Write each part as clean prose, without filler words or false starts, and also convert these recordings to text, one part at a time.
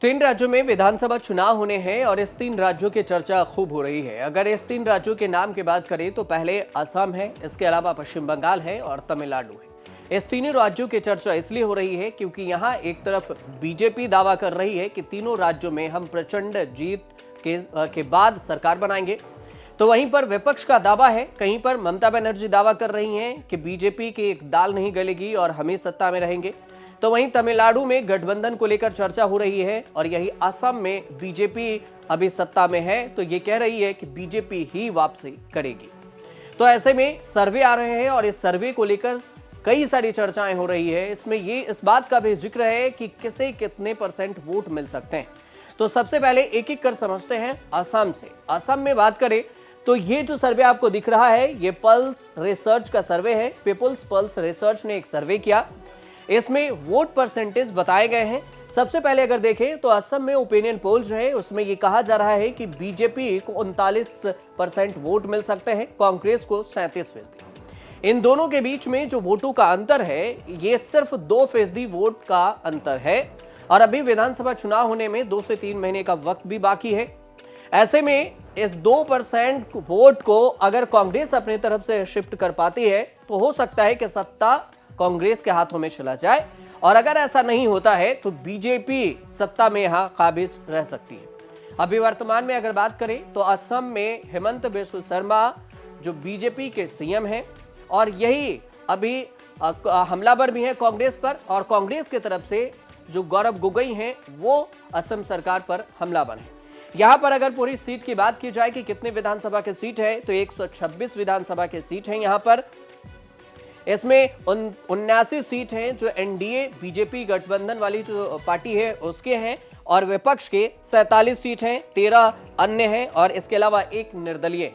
तीन राज्यों में विधानसभा चुनाव होने हैं और इस तीन राज्यों की चर्चा खूब हो रही है। अगर इस तीन राज्यों के नाम की बात करें तो पहले असम है, इसके अलावा पश्चिम बंगाल है और तमिलनाडु है। इस तीनों राज्यों की चर्चा इसलिए हो रही है क्योंकि यहाँ एक तरफ बीजेपी दावा कर रही है कि तीनों राज्यों में हम प्रचंड जीत के बाद सरकार बनाएंगे, तो वहीं पर विपक्ष का दावा है, कहीं पर ममता बनर्जी दावा कर रही हैं कि बीजेपी की एक दाल नहीं गलेगी और हम ही सत्ता में रहेंगे। तो वहीं तमिलनाडु में गठबंधन को लेकर चर्चा हो रही है और यही असम में बीजेपी अभी सत्ता में है, तो ये कह रही है कि बीजेपी ही वापसी करेगी। तो ऐसे में सर्वे आ रहे हैं और इस सर्वे को लेकर कई सारी चर्चाएं हो रही है। इसमें ये इस बात का भी जिक्र है कि किसे कितने % वोट मिल सकते हैं। तो सबसे पहले एक एक कर समझते हैं असम से। असम में बात करें तो ये जो सर्वे आपको दिख रहा है ये पल्स रिसर्च का सर्वे है। पीपुल्स पल्स रिसर्च ने एक सर्वे किया, इसमें वोट परसेंटेज बताए गए हैं। सबसे पहले अगर देखें तो असम में ओपिनियन पोल जो है उसमें ये कहा जा रहा है कि बीजेपी को 39% वोट मिल सकते हैं, कांग्रेस को 37%। इन दोनों के बीच में जो वोटों का अंतर है ये सिर्फ 2% वोट का अंतर है और अभी विधानसभा चुनाव होने में 2 से 3 महीने का वक्त भी बाकी है। ऐसे में इस 2% वोट को अगर कांग्रेस अपनी तरफ से शिफ्ट कर पाती है तो हो सकता है कि सत्ता कांग्रेस के हाथों में चला जाए और अगर ऐसा नहीं होता है तो बीजेपी सत्ता में यहां काबिज रह सकती है। अभी वर्तमान में अगर बात करें तो असम में हिमंत बिस्व शर्मा जो बीजेपी के सीएम हैं और यही अभी हमलावर भी हैं कांग्रेस पर, और कांग्रेस की तरफ से जो गौरव गोगोई हैं वो असम सरकार पर हमलावर हैं। यहां पर अगर पूरी सीट की बात की जाए कि कितने विधानसभा के सीट है तो 126 विधानसभा के सीट हैं यहां पर। इसमें 79 सीट हैं जो एनडीए बीजेपी गठबंधन वाली जो पार्टी है उसके हैं और विपक्ष के 47 सीट हैं, 13 अन्य हैं और इसके अलावा एक निर्दलीय है।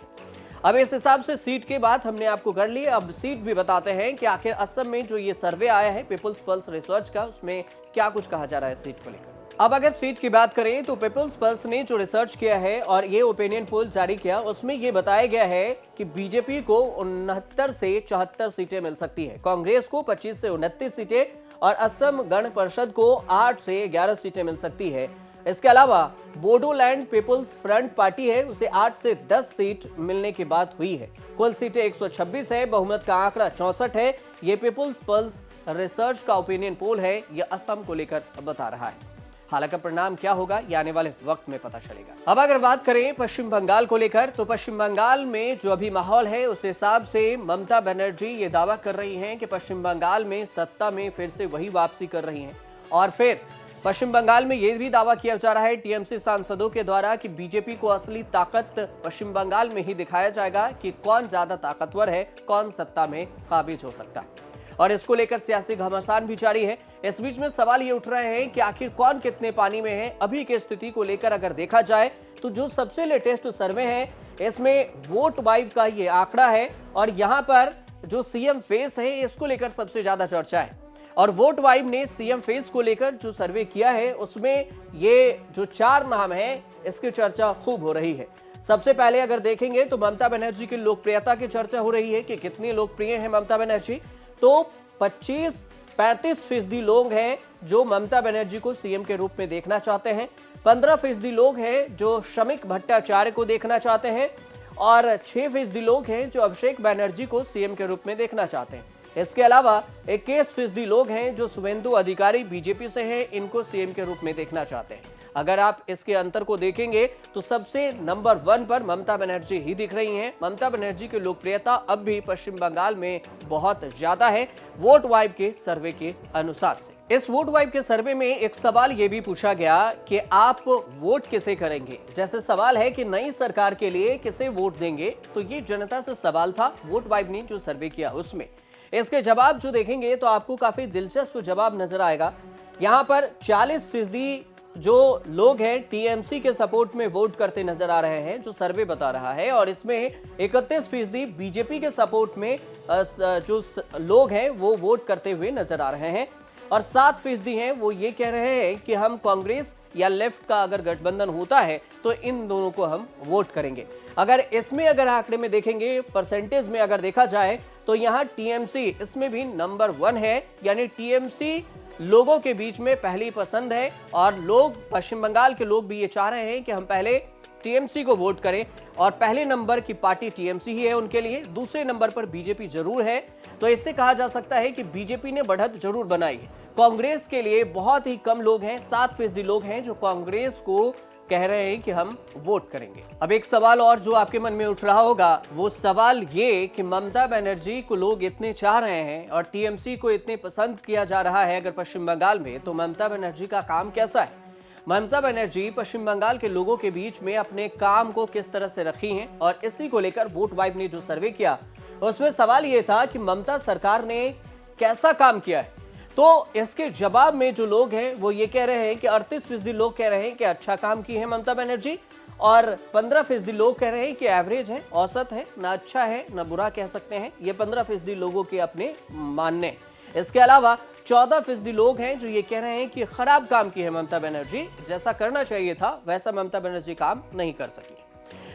अब इस हिसाब से सीट की बात हमने आपको कर ली। अब सीट भी बताते हैं कि आखिर असम में जो ये सर्वे आया है पीपुल्स पल्स रिसर्च का, उसमें क्या कुछ कहा जा रहा है सीट को लेकर। अब अगर सीट की बात करें तो पीपुल्स पल्स ने जो रिसर्च किया है और ये ओपिनियन पोल जारी किया उसमें ये बताया गया है कि बीजेपी को 69 से 74 सीटें मिल सकती है, कांग्रेस को 25 से 29 सीटें और असम गण परिषद को 8 से 11 सीटें मिल सकती है। इसके अलावा बोडोलैंड पीपुल्स फ्रंट पार्टी है उसे 8 से 10 सीट मिलने की बात हुई है। कुल सीटें 126 है, बहुमत का आंकड़ा 64 है। ये पीपुल्स पल्स रिसर्च का ओपिनियन पोल है, ये असम को लेकर बता रहा है। हालांकि परिणाम क्या होगा ये आने वाले वक्त में पता चलेगा। अब अगर बात करें पश्चिम बंगाल को लेकर तो पश्चिम बंगाल में जो अभी माहौल है उस हिसाब से ममता बनर्जी ये दावा कर रही हैं कि पश्चिम बंगाल में सत्ता में फिर से वही वापसी कर रही हैं और फिर पश्चिम बंगाल में यह भी दावा किया जा रहा है टीएमसी सांसदों के द्वारा कि बीजेपी को असली ताकत पश्चिम बंगाल में ही दिखाया जाएगा कि कौन ज्यादा ताकतवर है, कौन सत्ता में काबिज हो सकता है और इसको लेकर सियासी घमासान भी जारी है। इस बीच में सवाल ये उठ रहे हैं कि आखिर कौन कितने पानी में है। अभी की स्थिति को लेकर अगर देखा जाए तो जो सबसे लेटेस्ट सर्वे है इसमें वोट वाइब का ये आंकड़ा है और यहाँ पर जो सीएम फेस है इसको लेकर सबसे ज्यादा चर्चा है और वोट वाइब ने सीएम फेस को लेकर जो सर्वे किया है उसमें ये जो 4 नाम है इसकी चर्चा खूब हो रही है। सबसे पहले अगर देखेंगे तो ममता बनर्जी की लोकप्रियता की चर्चा हो रही है कि कितनी लोकप्रिय है ममता बनर्जी। तो 35% लोग हैं जो ममता बनर्जी को सीएम के रूप में देखना चाहते हैं, 15% लोग हैं जो शमिक भट्टाचार्य को देखना चाहते हैं और 6% लोग हैं जो अभिषेक बनर्जी को सीएम के रूप में देखना चाहते हैं। इसके अलावा 21% लोग हैं जो शुभेंदु अधिकारी बीजेपी से हैं, इनको सीएम के रूप में देखना चाहते हैं। अगर आप इसके अंतर को देखेंगे तो सबसे नंबर 1 पर ममता बनर्जी ही दिख रही हैं। ममता बनर्जी की लोकप्रियता अब भी पश्चिम बंगाल में बहुत ज्यादा है वोट वाइब के सर्वे के अनुसार से। इस वोट वाइब के सर्वे में एक सवाल यह भी पूछा गया कि आप वोट किसे करेंगे। जैसे सवाल है कि नई सरकार के लिए किसे वोट देंगे, तो ये जनता से सवाल था वोट वाइब ने जो सर्वे किया उसमें। इसके जवाब जो देखेंगे तो आपको काफी दिलचस्प जवाब नजर आएगा। यहाँ पर 40% जो लोग हैं टीएमसी के सपोर्ट में वोट करते नजर आ रहे हैं, जो सर्वे बता रहा है, और इसमें 31% बीजेपी के सपोर्ट में जो लोग हैं वो वोट करते हुए नजर आ रहे हैं और 7% हैं वो ये कह रहे हैं कि हम कांग्रेस या लेफ्ट का अगर गठबंधन होता है तो इन दोनों को हम वोट करेंगे। अगर इसमें अगर आंकड़े में देखेंगे, परसेंटेज में अगर देखा जाए तो यहाँ टीएमसी इसमें भी नंबर 1 है, यानी टीएमसी लोगों के बीच में पहली पसंद है और लोग, पश्चिम बंगाल के लोग भी ये चाह रहे हैं कि हम पहले टीएमसी को वोट करें और पहले नंबर की पार्टी टीएमसी ही है उनके लिए, दूसरे नंबर पर बीजेपी जरूर है। तो इससे कहा जा सकता है कि बीजेपी ने बढ़त जरूर बनाई है। कांग्रेस के लिए बहुत ही कम लोग हैं, 7% लोग हैं जो कांग्रेस को कह रहे हैं कि हम वोट करेंगे। अब एक सवाल और जो आपके मन में उठ रहा होगा, वो सवाल ये कि ममता बनर्जी को लोग इतने चाह रहे हैं और टीएमसी को इतने पसंद किया जा रहा है अगर पश्चिम बंगाल में, तो ममता बनर्जी का काम कैसा है? ममता बनर्जी पश्चिम बंगाल के लोगों के बीच में अपने काम को किस तरह से रखी हैं, और इसी को लेकर वोट वाइब ने जो सर्वे किया उसमें सवाल यह था कि ममता सरकार ने कैसा काम किया है। तो इसके जवाब में जो लोग हैं वो ये कह रहे हैं कि 38% लोग कह रहे हैं कि अच्छा काम की है ममता बनर्जी, और 15% लोग कह रहे हैं कि एवरेज है, औसत है, ना अच्छा है ना बुरा कह सकते हैं। ये 15% लोगों के अपने मानने। इसके अलावा 14% लोग हैं जो ये कह रहे हैं कि खराब काम की है ममता बनर्जी, जैसा करना चाहिए था वैसा ममता बनर्जी काम नहीं कर सकी।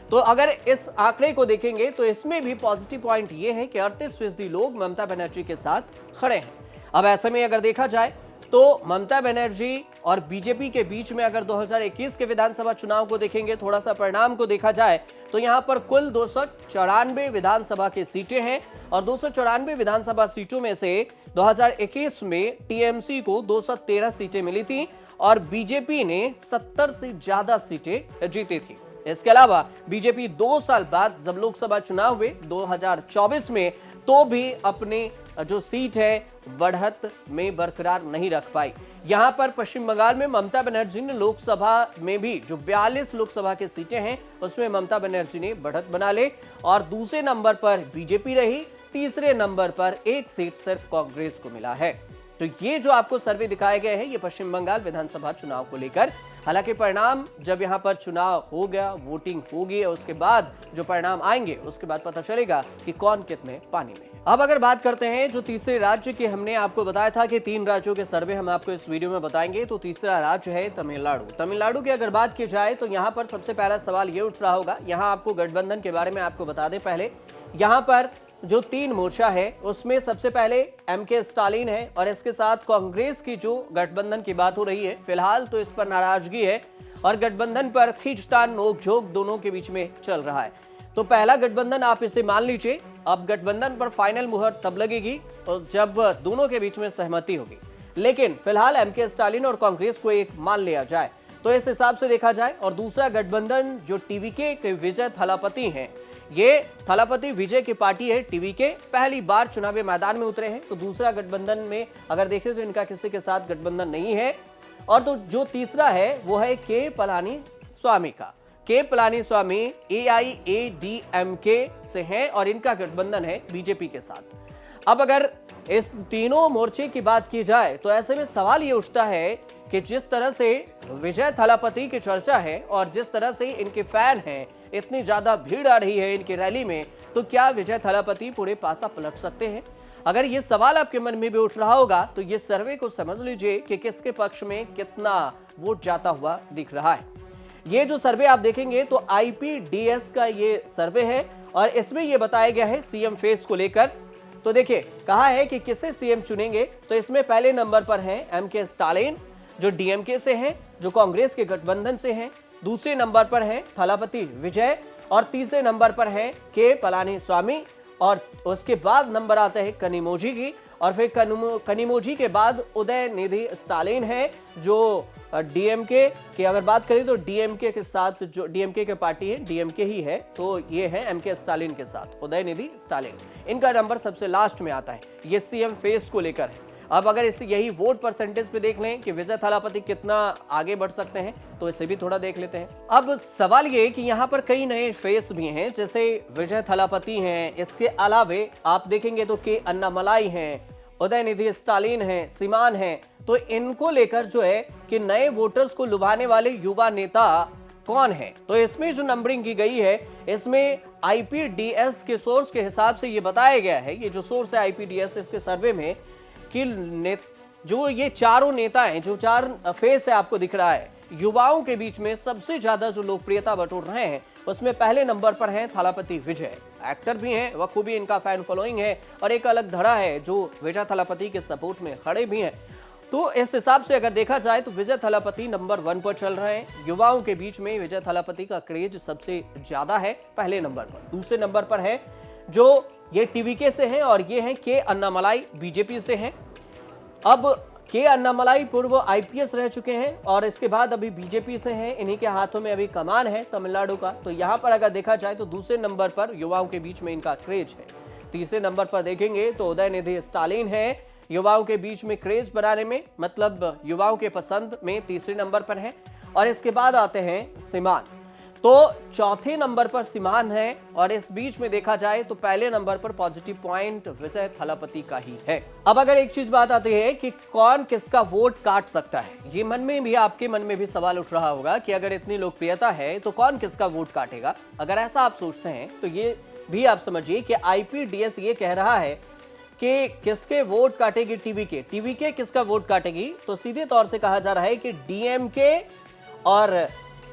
तो अगर इस आंकड़े को देखेंगे तो इसमें भी पॉजिटिव पॉइंट ये है कि 38% लोग ममता बनर्जी के साथ खड़े हैं। अब ऐसे में अगर देखा जाए तो ममता बनर्जी और बीजेपी के बीच में अगर 2021 के विधानसभा चुनाव को देखेंगे, थोड़ा सा परिणाम को देखा जाए तो यहां पर कुल 294 विधानसभा की सीटें हैं और 294 विधानसभा सीटों में से 2021 में टीएमसी को 213 सीटें मिली थी और बीजेपी ने 70 से ज्यादा सीटें जीती थी। इसके अलावा बीजेपी 2 साल बाद जब लोकसभा चुनाव हुए 2024 में, तो भी अपने जो सीट है बढ़त में बरकरार नहीं रख पाई। यहां पर पश्चिम बंगाल में ममता बनर्जी ने लोकसभा में भी जो 42 लोकसभा की सीटें हैं उसमें ममता बनर्जी ने बढ़त बना ले और दूसरे नंबर पर बीजेपी रही, तीसरे नंबर पर एक सीट सिर्फ कांग्रेस को मिला है। तो ये जो आपको सर्वे दिखाए गए हैं ये पश्चिम बंगाल विधानसभा चुनाव को लेकर, हालांकि परिणाम जब यहां पर चुनाव हो गया, वोटिंग होगी और उसके बाद जो परिणाम आएंगे उसके बाद पता चलेगा कि कौन कितने पानी में है। अब अगर बात करते हैं जो तीसरे राज्य की, हमने आपको बताया था कि 3 राज्यों के सर्वे हम आपको इस वीडियो में बताएंगे, तो तीसरा राज्य है तमिलनाडु। तमिलनाडु की अगर बात की जाए तो यहाँ पर सबसे पहला सवाल ये उठ रहा होगा, यहाँ आपको गठबंधन के बारे में आपको बता दें पहले, यहाँ पर जो 3 मोर्चा है उसमें सबसे पहले एमके स्टालिन है और इसके साथ कांग्रेस की जो गठबंधन की बात हो रही है, फिलहाल तो इस पर नाराजगी है और गठबंधन पर खींचतान नोकझोंक दोनों के बीच में चल रहा है। तो पहला गठबंधन आप इसे मान लीजिए। अब गठबंधन पर फाइनल मुहर तब लगेगी और जब दोनों के बीच में सहमति होगी, लेकिन फिलहाल एमके स्टालिन और कांग्रेस को एक मान लिया जाए तो इस हिसाब से देखा जाए। और दूसरा गठबंधन जो टीवीके के विजय थलापति हैं, ये थलापति विजय की पार्टी है, टीवीके पहली बार चुनावी मैदान में उतरे हैं। तो दूसरा गठबंधन में अगर देखें तो इनका किसी के साथ गठबंधन नहीं है। और तो जो तीसरा है वो है के पलानी स्वामी का। के पलानी स्वामी एआईएडीएमके से हैं और इनका गठबंधन है बीजेपी के साथ। अब अगर इस तीनों मोर्चे की बात की जाए तो ऐसे में सवाल ये उठता है कि जिस तरह से विजय थलापति की चर्चा है और जिस तरह से इनके फैन हैं, इतनी ज्यादा भीड़ आ रही है इनकी रैली में, तो क्या विजय थलापति पूरे पासा पलट सकते हैं? अगर ये सवाल आपके मन में भी उठ रहा होगा तो ये सर्वे को समझ लीजिए कि किसके पक्ष में कितना वोट जाता हुआ दिख रहा है। ये जो सर्वे आप देखेंगे तो आईपीडीएस का ये सर्वे है और इसमें ये बताया गया है सीएम फेस को लेकर। तो देखिए कहा है कि किसे सीएम चुनेंगे, तो इसमें पहले नंबर पर है एमके स्टालिन जो डीएमके से हैं, जो कांग्रेस के गठबंधन से हैं। दूसरे नंबर पर है थलापति विजय और तीसरे नंबर पर है के पलानी स्वामी और उसके बाद नंबर आता है कनिमोझी की और फिर कनिमोझी के बाद उदयनिधि स्टालिन है जो डीएमके की अगर बात करें तो डीएमके के साथ, जो डीएमके की पार्टी है डीएमके ही है, तो ये है एमके स्टालिन के साथ उदयनिधि स्टालिन। इनका नंबर सबसे लास्ट में आता है। ये सीएम फेस को लेकर है। अब अगर इसे यही वोट परसेंटेज पे देख लें कि विजय थलापति कितना आगे बढ़ सकते हैं, तो इसे भी थोड़ा देख लेते हैं। अब सवाल ये कि यहाँ पर कई नए फेस भी हैं, जैसे विजय थलापति हैं, इसके अलावे आप देखेंगे तो के अन्नामलाई हैं, उदयनिधि स्टालिन हैं, सीमान हैं। तो इनको लेकर जो है कि नए वोटर्स को लुभाने वाले युवा नेता कौन है, तो इसमें जो नंबरिंग की गई है इसमें आईपीडीएस के सोर्स के हिसाब से ये बताया गया है, ये जो सोर्स है आईपीडीएस इसके सर्वे में, कि जो ये चारों नेता हैं, जो 4 फेस है आपको दिख रहा है, युवाओं के बीच में सबसे ज्यादा जो लोकप्रियता बटोर रहे हैं उसमें पहले नंबर पर हैं थलापति विजय। एक्टर भी हैं, बखूबी इनका फैन फॉलोइंग है और एक अलग धड़ा है जो विजय थलापति के सपोर्ट में खड़े भी हैं। तो इस हिसाब से अगर देखा जाए तो विजय थलापति नंबर 1 पर चल रहे हैं। युवाओं के बीच में विजय थलापति का क्रेज सबसे ज्यादा है पहले नंबर पर। दूसरे नंबर पर है जो ये टीवीके से हैं और ये हैं के अन्नामलाई बीजेपी से हैं। अब के अन्नामलाई पूर्व आईपीएस रह चुके हैं और इसके बाद अभी बीजेपी से हैं। इन्हीं के हाथों में अभी कमान है तमिलनाडु का। तो यहां पर अगर देखा जाए तो दूसरे नंबर पर युवाओं के बीच में इनका क्रेज है। तीसरे नंबर पर देखेंगे तो उदयनिधि स्टालिन है, युवाओं के बीच में क्रेज बनाने में, मतलब युवाओं के पसंद में तीसरे नंबर पर है। और इसके बाद आते हैं सीमान, तो चौथे नंबर पर सीमान है। और इस बीच में देखा जाए तो पहले नंबर पर पॉजिटिव पॉइंट विजय थलापति का ही है। अब अगर एक चीज बात आती है कि कौन किसका वोट काट सकता है, ये मन में भी, आपके मन में भी सवाल उठ रहा होगा कि अगर इतनी लोकप्रियता है तो कौन किसका वोट काटेगा। अगर ऐसा आप सोचते हैं तो ये भी आप समझिए कि आईपीडीएस ये कह रहा है कि किसके वोट काटेगी टीवीके किसका वोट काटेगी, तो सीधे तौर से कहा जा रहा है कि डीएमके और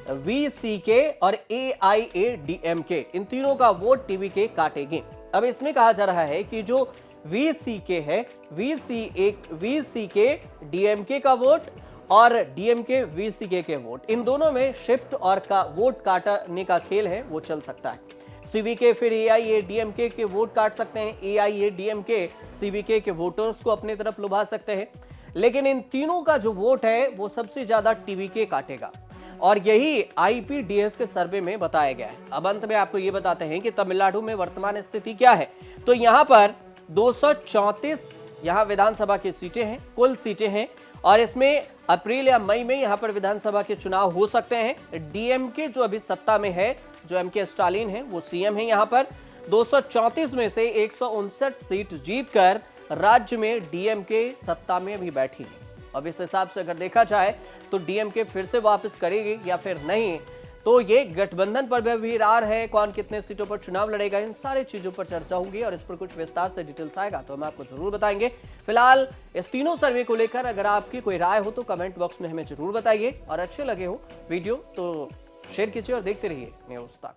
वीसीके और एआईएडीएमके, इन तीनों का वोट टीवीके काटेगी। अब इसमें कहा जा रहा है कि जो वीसीके है, वीसीके डीएमके का वोट और डीएमके वीसीके के वोट, इन दोनों में शिफ्ट और का वोट काटने का खेल है, वो चल सकता है। सीवीके फिर एआईएडीएमके के वोट काट सकते हैं, एआईएडीएमके सीवीके के वोटर्स को अपनी तरफ लुभा सकते हैं। लेकिन इन तीनों का जो वोट है वो सबसे ज्यादा टीवीके काटेगा और यही आईपीडीएस के सर्वे में बताया गया है। अब अंत में आपको ये बताते हैं कि तमिलनाडु में वर्तमान स्थिति क्या है। तो यहाँ पर 234 यहाँ विधानसभा की सीटें हैं, कुल सीटें हैं, और इसमें अप्रैल या मई में यहाँ पर विधानसभा के चुनाव हो सकते हैं। डीएमके जो अभी सत्ता में है, जो एमके स्टालिन है, वो सीएम है। यहाँ पर 234 में से 159 सीट जीतकर राज्य में डीएमके सत्ता में भी बैठी है। अब इस हिसाब से अगर देखा जाए तो डीएमके फिर से वापस करेगी या फिर नहीं, तो ये गठबंधन पर भी रार है, कौन कितने सीटों पर चुनाव लड़ेगा, इन सारी चीजों पर चर्चा होगी और इस पर कुछ विस्तार से डिटेल्स आएगा तो हम आपको जरूर बताएंगे। फिलहाल इस तीनों सर्वे को लेकर अगर आपकी कोई राय हो तो कमेंट बॉक्स में हमें जरूर बताइए और अच्छे लगे हो वीडियो तो शेयर कीजिए और देखते रहिए न्यूज़ तक।